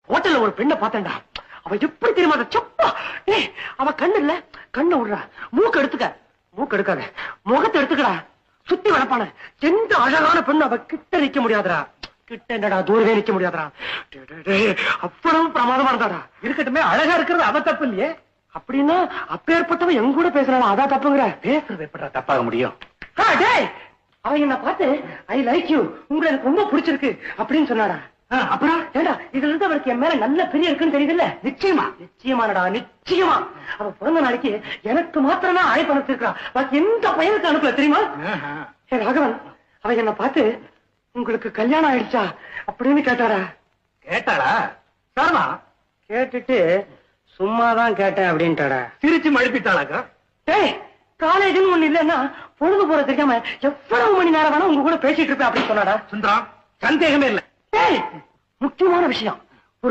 ஹோட்டல்ல ஒரு பெண்ணை பார்த்தேன்டா. அவ எப்படி தெரியுமா சப்பா. அவ கண்ணு இல்ல, கண்ணை விடுறா. மூக்கு எடுத்துக்க, மூக்கு எடுக்காத, முகத்தை எடுத்துக்கடா. சுத்தி வளர்ப்பான எந்த அழகான பெண்ணு அவ கிட்ட நிக்க முடியாதுடா. கிட்ட என்னடா தூரவே நிக்க முடியாதுடா. அவ்வளவு பிரமாதமா இருந்தாடா. இருக்கட்டுமே, அழகா இருக்கிறது அவ தப்பு இல்லையே. அப்படின்னா அப்பேற்பட்டவன் எங்க கூட பேசுறான், அதான் தப்புங்கிற? பேசுறது எப்படா தப்பாக முடியும்? அவ என்ன பார்த்து ஐ லைக் யூ, உங்களை எனக்கு ரொம்ப பிடிச்சிருக்கு அப்படின்னு சொன்னாடா. அப்புறம் ஏண்டா இதுல இருந்து அவருக்கு என் மேல நல்ல பிரியம் இருக்குன்னு தெரியுதுல்ல? நிச்சயமா, நிச்சயமானடா, நிச்சயமா. அவ பிறந்த நாளைக்கு எனக்கு மாத்திரமா அழைப்பு அனுப்பிச்சிருக்கான். பாக்கி எந்த பையனுக்கு அனுப்பல தெரியுமா? ராகவன், அவ என்ன பார்த்து உங்களுக்கு கல்யாணம் ஆயிடுச்சா அப்படின்னு கேட்டாடா. கேட்டாளா? சாரமா கேட்டுட்டு சும்மாதான் கேட்டேன் அப்படின்ட்டாடா. சிரிச்சு மழுப்பிட்டாளாக்கா? காலேஜ்னு ஒண்ணு இல்லன்னா பொழுது போற தெரியாம எவ்வளவு மணி நேரம் வேணா உங்க கூட பேசிட்டு இருப்பேன் அப்படின்னு சொன்னாடா. சுந்தரம், சந்தேகமே இல்ல. முக்கியமான விஷயம்,